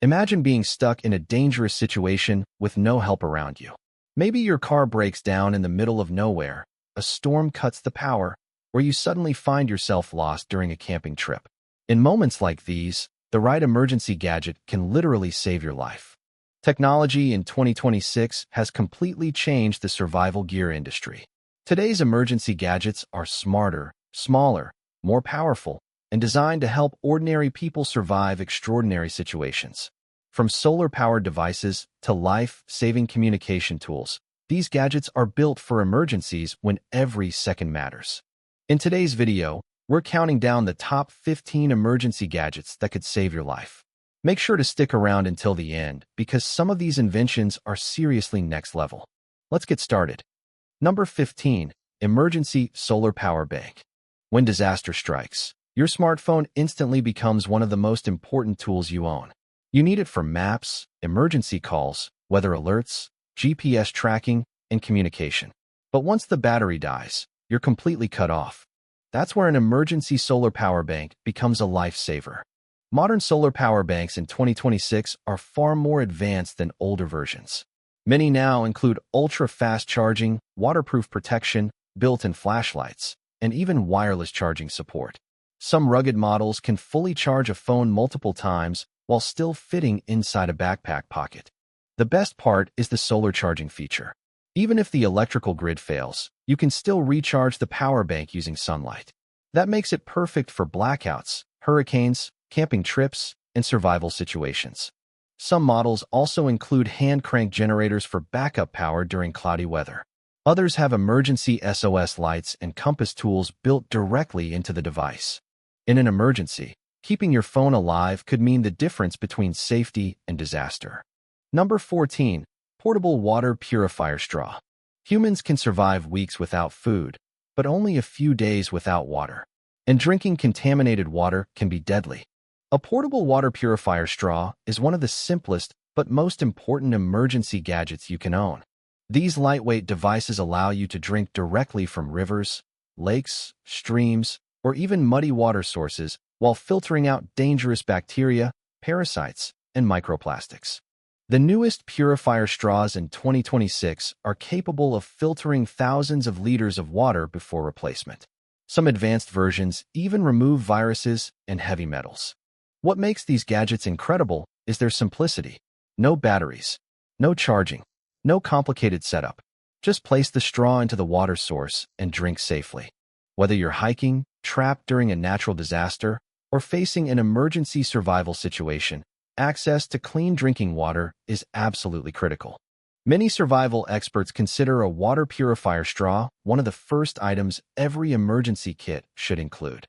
Imagine being stuck in a dangerous situation with no help around you. Maybe your car breaks down in the middle of nowhere, a storm cuts the power, or you suddenly find yourself lost during a camping trip. In moments like these, the right emergency gadget can literally save your life. Technology in 2026 has completely changed the survival gear industry. Today's emergency gadgets are smarter, smaller, more powerful, and designed to help ordinary people survive extraordinary situations. From solar-powered devices to life-saving communication tools, these gadgets are built for emergencies when every second matters. In today's video, we're counting down the top 15 emergency gadgets that could save your life. Make sure to stick around until the end because some of these inventions are seriously next level. Let's get started. Number 15. Emergency Solar Power Bank. When disaster strikes, your smartphone instantly becomes one of the most important tools you own. You need it for maps, emergency calls, weather alerts, GPS tracking, and communication. But once the battery dies, you're completely cut off. That's where an emergency solar power bank becomes a lifesaver. Modern solar power banks in 2026 are far more advanced than older versions. Many now include ultra-fast charging, waterproof protection, built-in flashlights, and even wireless charging support. Some rugged models can fully charge a phone multiple times while still fitting inside a backpack pocket. The best part is the solar charging feature. Even if the electrical grid fails, you can still recharge the power bank using sunlight. That makes it perfect for blackouts, hurricanes, camping trips, and survival situations. Some models also include hand crank generators for backup power during cloudy weather. Others have emergency SOS lights and compass tools built directly into the device. In an emergency, keeping your phone alive could mean the difference between safety and disaster. Number 14. Portable Water Purifier Straw. Humans can survive weeks without food, but only a few days without water. And drinking contaminated water can be deadly. A portable water purifier straw is one of the simplest but most important emergency gadgets you can own. These lightweight devices allow you to drink directly from rivers, lakes, streams, or even muddy water sources while filtering out dangerous bacteria, parasites, and microplastics. The newest purifier straws in 2026 are capable of filtering thousands of liters of water before replacement. Some advanced versions even remove viruses and heavy metals. What makes these gadgets incredible is their simplicity. No batteries, no charging, no complicated setup. Just place the straw into the water source and drink safely. Whether you're hiking, trapped during a natural disaster, or facing an emergency survival situation, access to clean drinking water is absolutely critical. Many survival experts consider a water purifier straw one of the first items every emergency kit should include.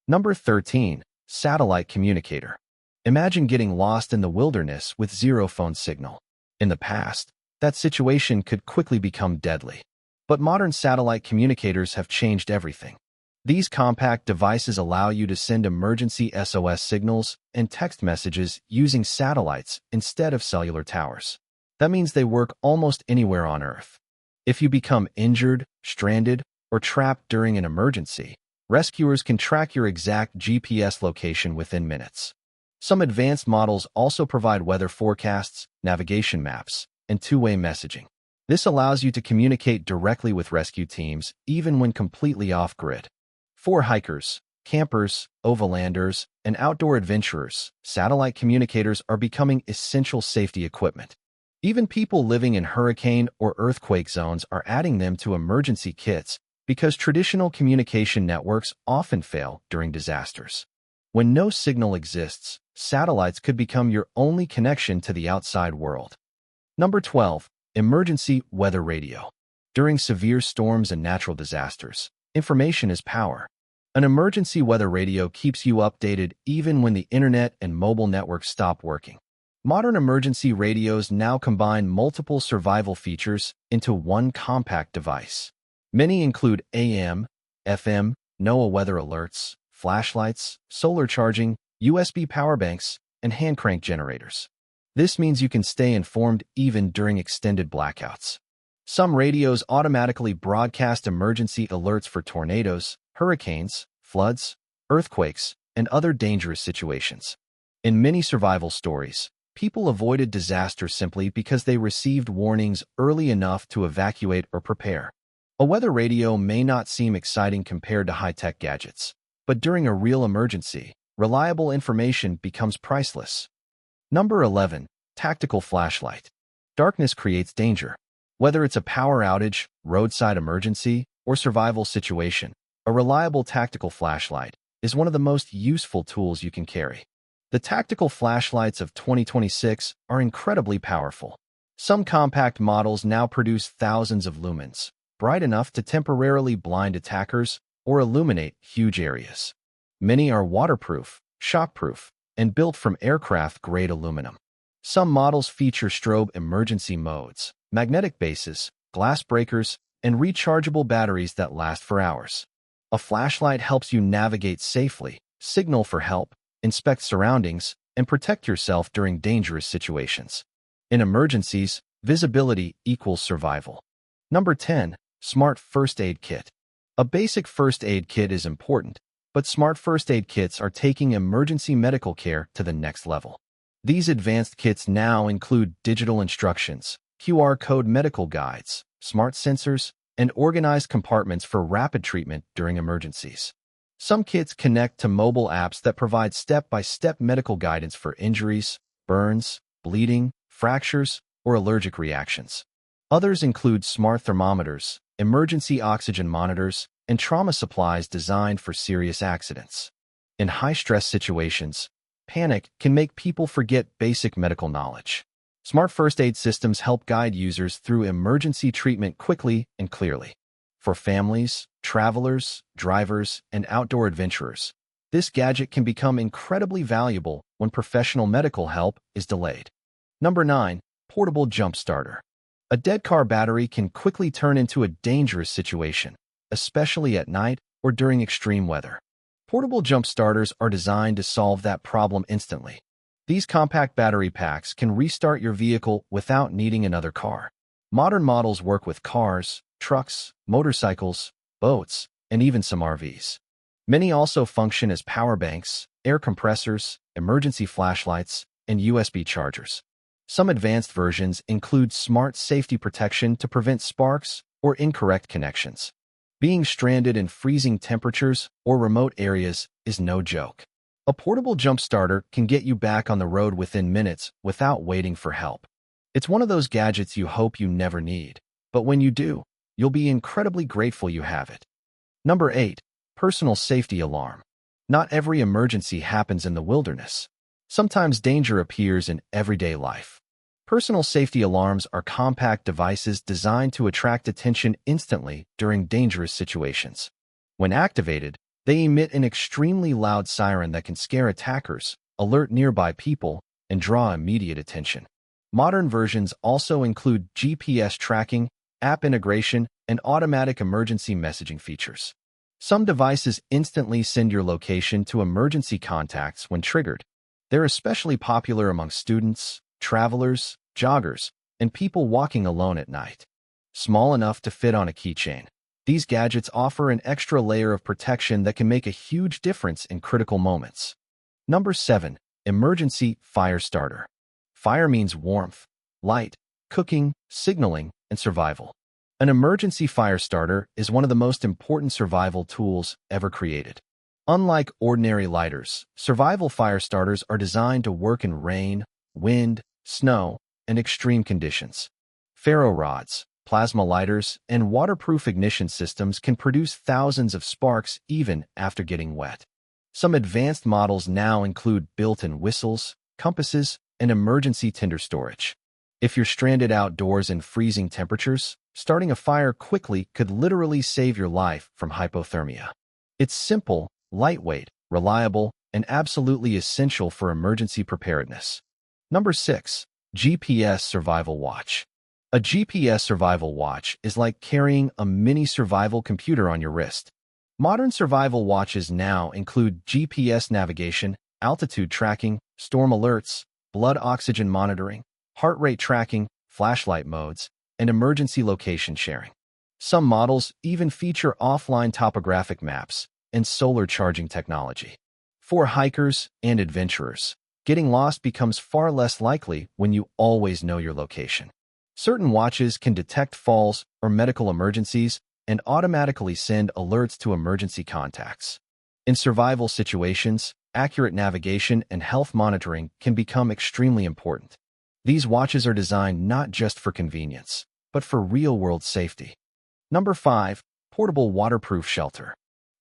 Number 13. Satellite Communicator. Imagine getting lost in the wilderness with zero phone signal. In the past, that situation could quickly become deadly. But modern satellite communicators have changed everything. These compact devices allow you to send emergency SOS signals and text messages using satellites instead of cellular towers. That means they work almost anywhere on Earth. If you become injured, stranded, or trapped during an emergency, rescuers can track your exact GPS location within minutes. Some advanced models also provide weather forecasts, navigation maps, and two-way messaging. This allows you to communicate directly with rescue teams even when completely off-grid. For hikers, campers, overlanders, and outdoor adventurers, satellite communicators are becoming essential safety equipment. Even people living in hurricane or earthquake zones are adding them to emergency kits because traditional communication networks often fail during disasters. When no signal exists, satellites could become your only connection to the outside world. Number 12. Emergency Weather Radio. During severe storms and natural disasters, information is power. An emergency weather radio keeps you updated even when the internet and mobile networks stop working. Modern emergency radios now combine multiple survival features into one compact device. Many include AM, FM, NOAA weather alerts, flashlights, solar charging, USB power banks, and hand crank generators. This means you can stay informed even during extended blackouts. Some radios automatically broadcast emergency alerts for tornadoes, hurricanes, floods, earthquakes, and other dangerous situations. In many survival stories, People avoided disaster simply because they received warnings early enough to evacuate or prepare. A weather radio may not seem exciting compared to high-tech gadgets, but during a real emergency, reliable information becomes priceless. Number 11. Tactical flashlight. Darkness creates danger. Whether it's a power outage, roadside emergency, or survival situation, a reliable tactical flashlight is one of the most useful tools you can carry. The tactical flashlights of 2026 are incredibly powerful. Some compact models now produce thousands of lumens, bright enough to temporarily blind attackers or illuminate huge areas. Many are waterproof, shockproof, and built from aircraft-grade aluminum. Some models feature strobe emergency modes, magnetic bases, glass breakers, and rechargeable batteries that last for hours. A flashlight helps you navigate safely, signal for help, inspect surroundings, and protect yourself during dangerous situations. In emergencies, visibility equals survival. Number 10. Smart First Aid Kit. A basic first aid kit is important, but smart first aid kits are taking emergency medical care to the next level. These advanced kits now include digital instructions, QR code medical guides, smart sensors, and organized compartments for rapid treatment during emergencies. Some kits connect to mobile apps that provide step-by-step medical guidance for injuries, burns, bleeding, fractures, or allergic reactions. Others include smart thermometers, emergency oxygen monitors, and trauma supplies designed for serious accidents. In high-stress situations, panic can make people forget basic medical knowledge. Smart first aid systems help guide users through emergency treatment quickly and clearly. For families, travelers, drivers, and outdoor adventurers, this gadget can become incredibly valuable when professional medical help is delayed. Number 9. Portable jump starter. A dead car battery can quickly turn into a dangerous situation, especially at night or during extreme weather. Portable jump starters are designed to solve that problem instantly. These compact battery packs can restart your vehicle without needing another car. Modern models work with cars, trucks, motorcycles, boats, and even some RVs. Many also function as power banks, air compressors, emergency flashlights, and USB chargers. Some advanced versions include smart safety protection to prevent sparks or incorrect connections. Being stranded in freezing temperatures or remote areas is no joke. A portable jump starter can get you back on the road within minutes without waiting for help. It's one of those gadgets you hope you never need, but when you do, you'll be incredibly grateful you have it. Number 8. Personal safety alarm. Not every emergency happens in the wilderness. Sometimes danger appears in everyday life. Personal safety alarms are compact devices designed to attract attention instantly during dangerous situations. When activated, they emit an extremely loud siren that can scare attackers, alert nearby people, and draw immediate attention. Modern versions also include GPS tracking, app integration, and automatic emergency messaging features. Some devices instantly send your location to emergency contacts when triggered. They're especially popular among students, travelers, joggers, and people walking alone at night. Small enough to fit on a keychain, these gadgets offer an extra layer of protection that can make a huge difference in critical moments. Number 7. Emergency fire starter. Fire means warmth, light, cooking, signaling, and survival. An emergency fire starter is one of the most important survival tools ever created. Unlike ordinary lighters, survival fire starters are designed to work in rain, wind, snow, and extreme conditions. Ferro rods, plasma lighters, and waterproof ignition systems can produce thousands of sparks even after getting wet. Some advanced models now include built-in whistles, compasses, and emergency tinder storage. If you're stranded outdoors in freezing temperatures, starting a fire quickly could literally save your life from hypothermia. It's simple, lightweight, reliable, and absolutely essential for emergency preparedness. Number 6. GPS Survival Watch. A GPS survival watch is like carrying a mini survival computer on your wrist. Modern survival watches now include GPS navigation, altitude tracking, storm alerts, blood oxygen monitoring, heart rate tracking, flashlight modes, and emergency location sharing. Some models even feature offline topographic maps and solar charging technology. For hikers and adventurers, Getting lost becomes far less likely when you always know your location. Certain watches can detect falls or medical emergencies and automatically send alerts to emergency contacts. In survival situations, accurate navigation and health monitoring can become extremely important. These watches are designed not just for convenience, but for real-world safety. Number 5. Portable waterproof shelter.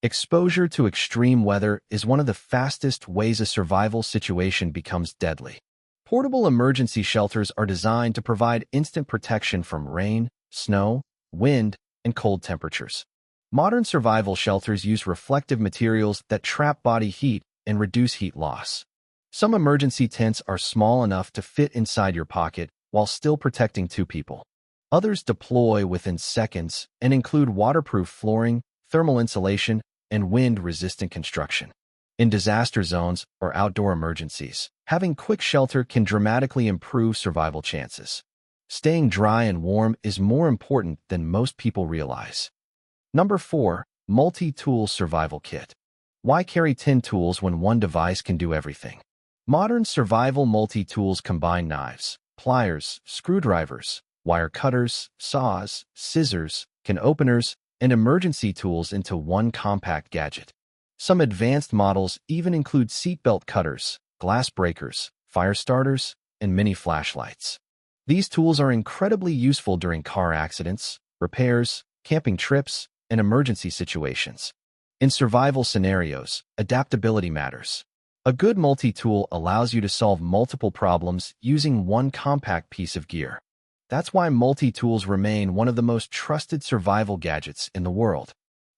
Exposure to extreme weather is one of the fastest ways a survival situation becomes deadly. Portable emergency shelters are designed to provide instant protection from rain, snow, wind, and cold temperatures. Modern survival shelters use reflective materials that trap body heat and reduce heat loss. Some emergency tents are small enough to fit inside your pocket while still protecting 2 people. Others deploy within seconds and include waterproof flooring, thermal insulation, and wind-resistant construction. In disaster zones or outdoor emergencies, having quick shelter can dramatically improve survival chances. Staying dry and warm is more important than most people realize. Number 4. Multi-tool survival kit. Why carry 10 tools when one device can do everything? Modern survival multi-tools combine knives, pliers, screwdrivers, wire cutters, saws, scissors, can openers, and emergency tools into one compact gadget. Some advanced models even include seatbelt cutters, glass breakers, fire starters, and mini flashlights. These tools are incredibly useful during car accidents, repairs, camping trips, and emergency situations. In survival scenarios, adaptability matters. A good multi-tool allows you to solve multiple problems using one compact piece of gear. That's why multi-tools remain one of the most trusted survival gadgets in the world.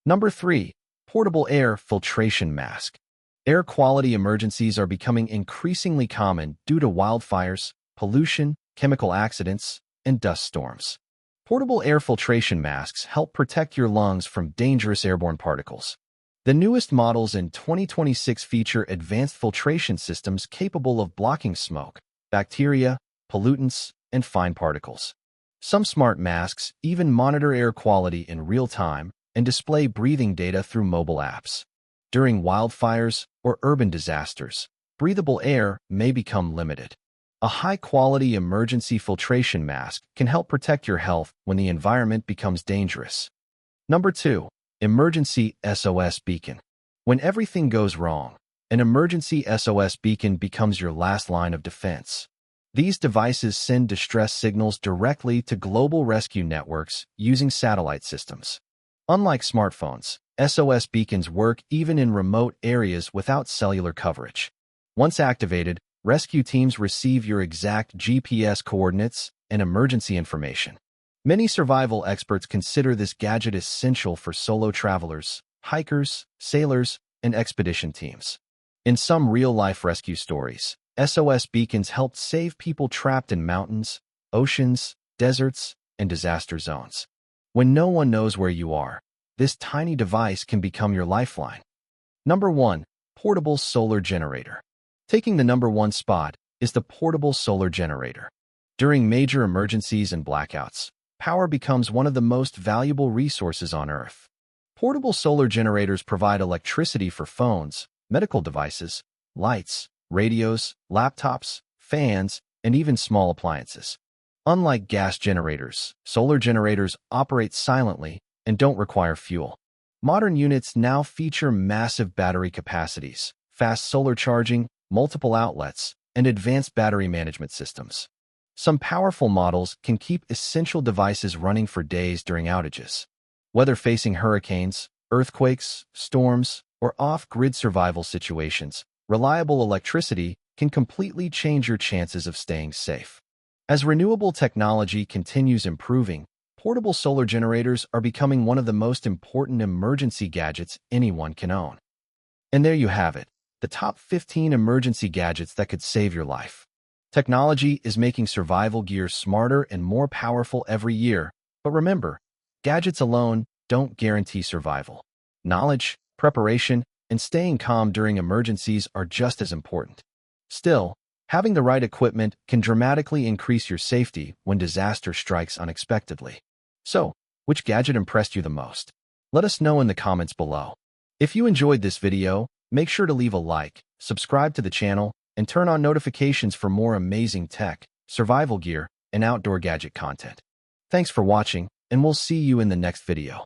Number 3. Portable air filtration mask. Air quality emergencies are becoming increasingly common due to wildfires, pollution, chemical accidents, and dust storms. Portable air filtration masks help protect your lungs from dangerous airborne particles. The newest models in 2026 feature advanced filtration systems capable of blocking smoke, bacteria, pollutants, and fine particles. Some smart masks even monitor air quality in real time and display breathing data through mobile apps. During wildfires or urban disasters, breathable air may become limited. A high-quality emergency filtration mask can help protect your health when the environment becomes dangerous. Number 2. Emergency SOS beacon. When everything goes wrong, an emergency SOS beacon becomes your last line of defense. These devices send distress signals directly to global rescue networks using satellite systems. Unlike smartphones, SOS beacons work even in remote areas without cellular coverage. Once activated, rescue teams receive your exact GPS coordinates and emergency information. Many survival experts consider this gadget essential for solo travelers, hikers, sailors, and expedition teams. In some real-life rescue stories, SOS beacons helped save people trapped in mountains, oceans, deserts, and disaster zones. When no one knows where you are, this tiny device can become your lifeline. Number 1. Portable solar generator. Taking the number 1 spot is the portable solar generator. During major emergencies and blackouts, power becomes one of the most valuable resources on Earth. Portable solar generators provide electricity for phones, medical devices, lights, radios, laptops, fans, and even small appliances. Unlike gas generators, solar generators operate silently and don't require fuel. Modern units now feature massive battery capacities, fast solar charging, multiple outlets, and advanced battery management systems. Some powerful models can keep essential devices running for days during outages. Whether facing hurricanes, earthquakes, storms, or off-grid survival situations, reliable electricity can completely change your chances of staying safe. As renewable technology continues improving, portable solar generators are becoming one of the most important emergency gadgets anyone can own. And there you have it, the top 15 emergency gadgets that could save your life. Technology is making survival gear smarter and more powerful every year, but remember, gadgets alone don't guarantee survival. Knowledge, preparation, and staying calm during emergencies are just as important. Still, having the right equipment can dramatically increase your safety when disaster strikes unexpectedly. So, which gadget impressed you the most? Let us know in the comments below. If you enjoyed this video, make sure to leave a like, subscribe to the channel, and turn on notifications for more amazing tech, survival gear, and outdoor gadget content. Thanks for watching, and we'll see you in the next video.